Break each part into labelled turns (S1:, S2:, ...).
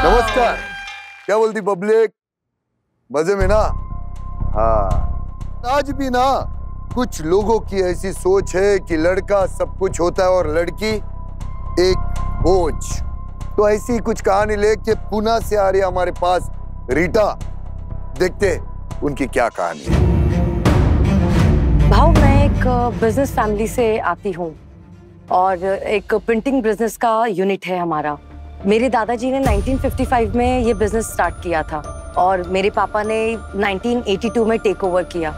S1: नमस्कार। क्या बोलती पब्लिक, मजे में ना? हाँ, आज भी ना कुछ लोगों की ऐसी सोच है कि लड़का सब कुछ होता है और लड़की एक बोझ। तो ऐसी कुछ कहानी लेके पुणे से आ रही है हमारे पास रीटा। देखते उनकी क्या कहानी है।
S2: भाव, मैं एक बिजनेस फैमिली से आती हूँ और एक प्रिंटिंग बिजनेस का यूनिट है हमारा। मेरे दादाजी ने 1955 में ये बिजनेस स्टार्ट किया था और मेरे पापा ने 1982 में टेक ओवर किया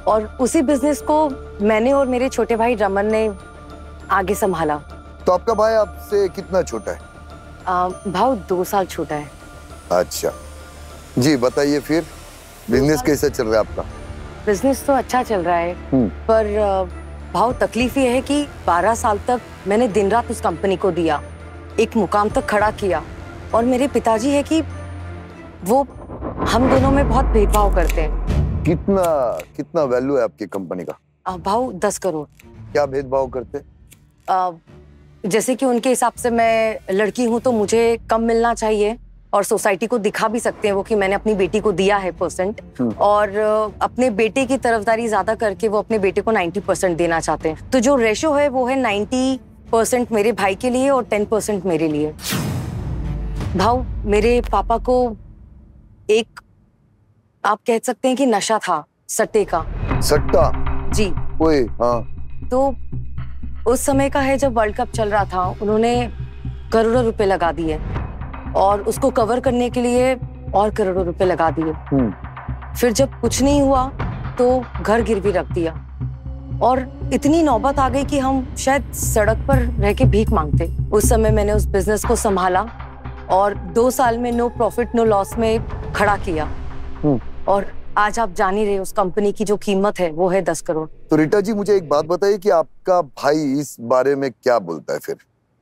S2: और उसी बिजनेस को मैंने और मेरे छोटे भाई रमन ने आगे संभाला।
S1: तो आपका भाई आपसे कितना छोटा है?
S2: भाव 2 साल छोटा है।
S1: अच्छा जी, बताइए फिर बिजनेस कैसा चल रहा है आपका?
S2: बिजनेस तो अच्छा चल रहा है, पर भाव तकलीफ ये है कि 12 साल तक मैंने दिन रात उस कंपनी को दिया, एक मुकाम तक खड़ा किया और मेरे पिताजी है कि वो हम दोनों में बहुत भेदभाव करते हैं।
S1: कितना वैल्यू है आपकी कंपनी का?
S2: भाव 10 करोड़।
S1: क्या भेदभाव करते?
S2: जैसे कि उनके हिसाब से मैं लड़की हूं तो मुझे कम मिलना चाहिए और सोसाइटी को दिखा भी सकते हैं वो कि मैंने अपनी बेटी को दिया है परसेंट, और अपने बेटे की तरफदारी ज्यादा करके वो अपने बेटे को 90% देना चाहते हैं। तो जो रेशो है वो है 90% मेरे भाई के लिए और 10% मेरे लिए। भाव, मेरे पापा को एक, आप कह सकते हैं कि नशा था सट्टे का।
S1: सट्टा?
S2: जी।
S1: ओए, हाँ।
S2: तो उस समय का है जब वर्ल्ड कप चल रहा था, उन्होंने करोड़ों रुपए लगा दिए और उसको कवर करने के लिए और करोड़ों रुपए लगा दिए। फिर जब कुछ नहीं हुआ तो घर गिरवी रख दिया और इतनी नौबत आ गई कि हम शायद सड़क पर रह के भीख मांगते। उस समय मैंने उस बिजनेस को संभाला और 2 साल में नो प्रॉफिट नो लॉस में खड़ा किया और आज आप जान ही रहे उस कंपनी की जो कीमत है वो है 10 करोड़।
S1: तो रीटा जी, मुझे एक बात बताइए कि आपका भाई इस बारे में क्या बोलता है फिर?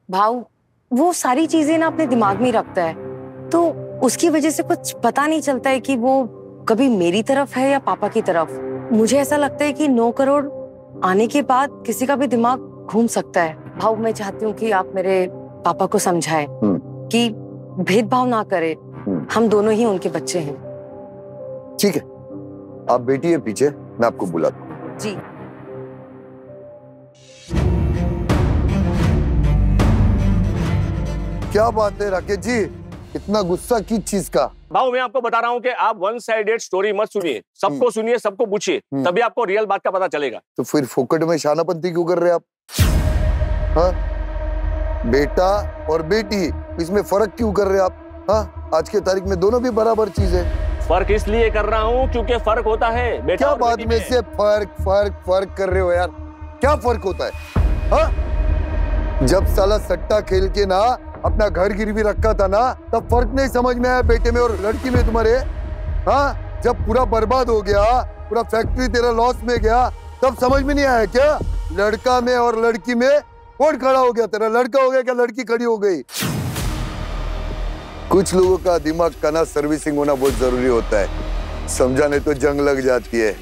S2: भाव, वो सारी चीजें ना अपने दिमाग में रखता है, तो उसकी वजह से कुछ पता नहीं चलता है कि वो कभी मेरी तरफ है या पापा की तरफ। मुझे ऐसा लगता है कि 9 करोड़ आने के बाद किसी का भी दिमाग घूम सकता है। भाव, मैं चाहती हूँ कि आप मेरे पापा को समझाएं कि भेदभाव ना करें, हम दोनों ही उनके बच्चे हैं।
S1: ठीक है, आप बैठिए पीछे, मैं आपको बुलाता हूँ।
S2: जी।
S1: क्या बात है राकेश जी, इतना गुस्सा किस चीज का?
S3: भाऊ, मैं आपको बता रहा हूँ कि आप वन साइडेड स्टोरी मत सुनिए, सबको सुनिए, सबको पूछिए, तभी आपको रियल बात का पता चलेगा।
S1: तो फिर फोकट में शानापंती क्यों कर रहे आप? हाँ? बेटा और बेटी, इसमें फर्क क्यों कर रहे आप? हाँ? आज के तारीख में दोनों भी बराबर चीज है।
S3: फर्क इसलिए कर रहा हूँ क्योंकि फर्क होता है बेटा।
S1: क्या बात में से फर्क कर रहे हो यार? क्या फर्क होता है? हाँ? जब साला सट्टा खेल के ना अपना घर गिरवी रखा था ना, तब फर्क नहीं समझ में आया बेटे में और लड़की में तुम्हारे? हाँ? जब पूरा बर्बाद हो गया, पूरा फैक्ट्री तेरा लॉस में गया, तब समझ में नहीं आया क्या? लड़का में और लड़की में कौन खड़ा हो गया? तेरा लड़का हो गया क्या लड़की खड़ी हो गई? कुछ लोगों का दिमाग का ना सर्विसिंग होना बहुत जरूरी होता है, समझा नहीं तो जंग लग जाती है।